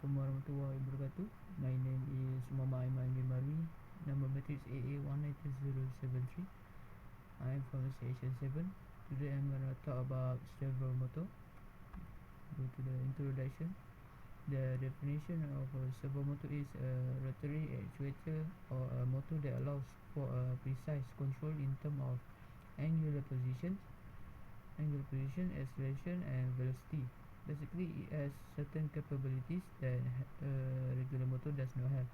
Assalamualaikum warahmatullahi wabarakatuh. My name is Mama Aiman bin Marwi. Number matrix AA192073. I am from station 7. Today I'm gonna talk about Servo motor. Go to the introduction. The definition of a servo motor is a rotary actuator or a motor that allows for a precise control in terms of angular position, acceleration, and velocity. Basically, it has certain capabilities that a regular motor does not have.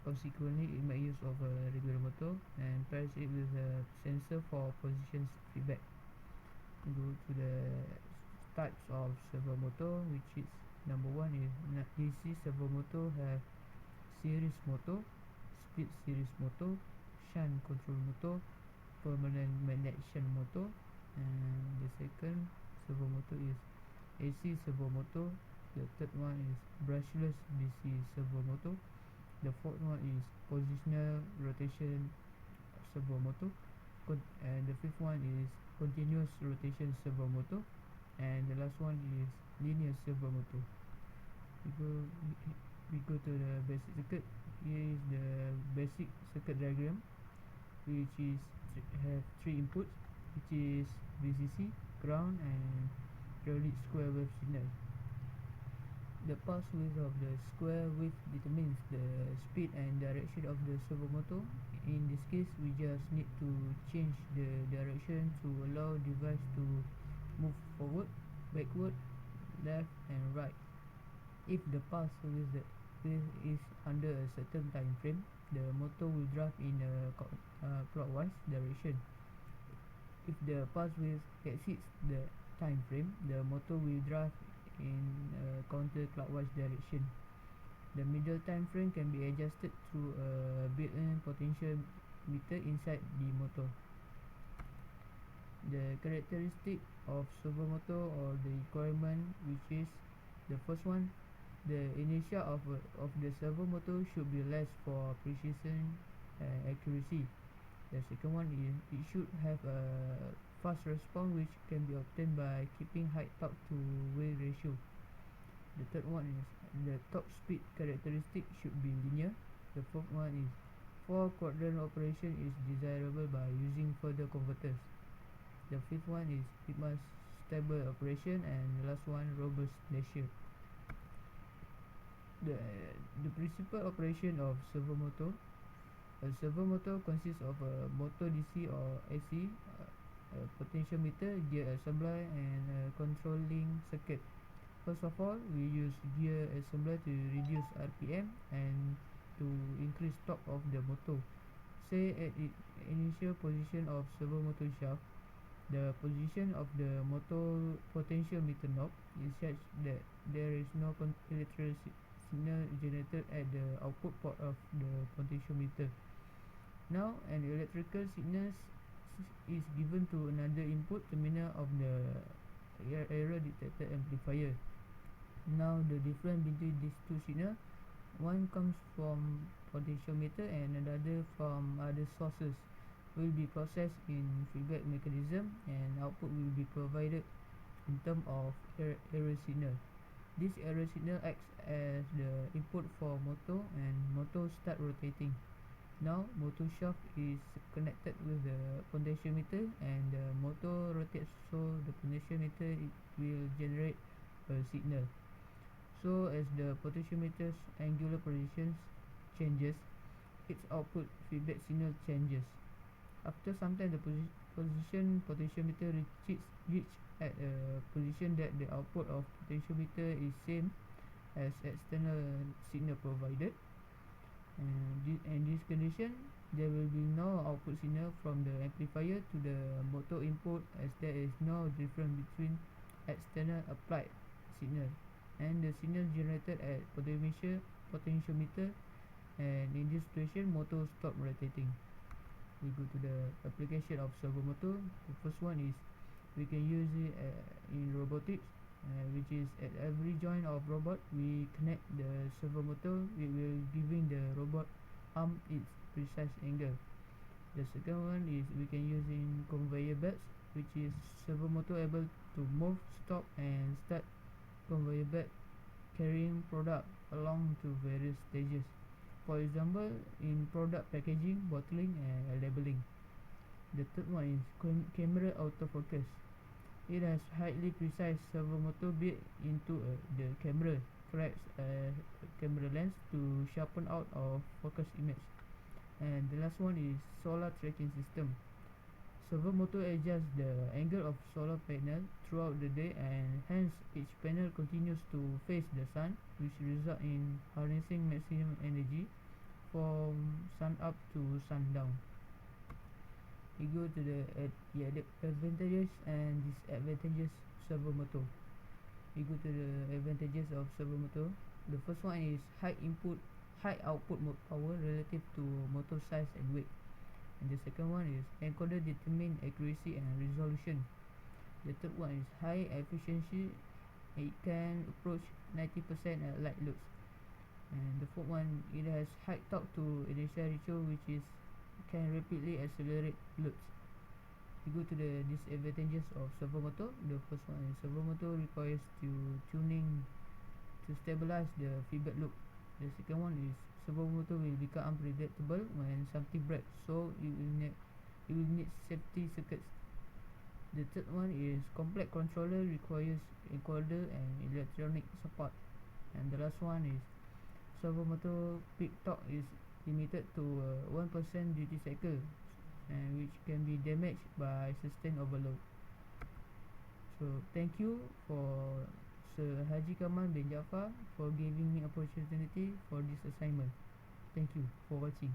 Consequently, it makes use of a regular motor and pairs it with a sensor for position feedback. Go to the types of servo motor, which is number one is DC servo motor have series motor, speed series motor, shunt control motor, permanent magnet shunt motor, and the second servo motor is AC servo motor. The third one is brushless DC servo motor. The fourth one is positional rotation servo motor, and the fifth one is continuous rotation servo motor, and the last one is linear servo motor. We go to the basic circuit. Here is the basic circuit diagram, which is have three inputs, which is VCC, ground, and periodic square wave signal. The pulse width of the square wave determines the speed and direction of the servo motor. In this case, we just need to change the direction to allow device to move forward, backward, left, and right. If the pulse width is under a certain time frame, the motor will drive in a clockwise direction. If the pulse width exceeds the time frame, the motor will drive in a counterclockwise direction. The middle time frame can be adjusted through a built-in potential meter inside the motor. The characteristic of servo motor or the requirement, which is the first one, the inertia of the servo motor should be less for precision and accuracy. The second one is it should have a fast response, which can be obtained by keeping high torque to weight ratio. The third one is the top speed characteristic should be linear. The fourth one is 4-quadrant operation is desirable by using further converters. The fifth one is it must stable operation, and the last one robust nature. The principal operation of servo motor. A servo motor consists of a motor DC or AC, a potentiometer, gear assembly, and a controlling circuit. First of all, we use gear assembly to reduce RPM and to increase torque of the motor. Say at the initial position of servo motor shaft, the position of the motor potentiometer knob is such that there is no electrical signal generated at the output port of the potentiometer. Now an electrical signal is given to another input terminal of the error detector amplifier. Now the difference between these two signals, one comes from potentiometer and another from other sources, will be processed in feedback mechanism, and output will be provided in terms of error signal. This error signal acts as the input for motor, and motor start rotating. Now motor shaft is connected with the potentiometer, and the motor rotates, so the potentiometer will generate a signal. So as the potentiometer's angular position changes, its output feedback signal changes. After some time, the potentiometer reach at a position that the output of potentiometer is same as external signal provided. And in this condition, there will be no output signal from the amplifier to the motor input, as there is no difference between external applied signal and the signal generated at potentiometer, and in this situation, motor stop rotating. We go to the application of servo motor. The first one is we can use it in robotics, which is at every joint of robot we connect the servo motor. We will giving the robot arm its precise angle. The second one is we can use in conveyor belts, which is servo motor able to move, stop, and start conveyor belt carrying product along to various stages. For example, in product packaging, bottling, and labeling. The third one is camera autofocus. It has highly precise servo motor built into the camera, corrects a camera lens to sharpen out or focus image. And the last one is solar tracking system. Servo motor adjusts the angle of solar panel throughout the day, and hence each panel continues to face the sun, which result in harnessing maximum energy from sun up to sundown. We go to the advantages and disadvantages servo motor. We go to the advantages of servo motor. The first one is high output power relative to motor size and weight. And the second one is encoder determine accuracy and resolution. The third one is high efficiency. It can approach 90% at light loads. And the fourth one, it has high torque to inertia ratio, which is can rapidly accelerate loads. We go to the disadvantages of servo motor. The first one is servo motor requires tuning to stabilize the feedback loop. The second one is servo motor will become unpredictable when something breaks, so it will need safety circuits. The third one is complex controller requires encoder and electronic support. And the last one is servo motor peak torque is limited to 1% duty cycle, and which can be damaged by sustained overload. So thank you for Sir Haji Kamal bin Jaafar for giving me opportunity for this assignment. Thank you for watching.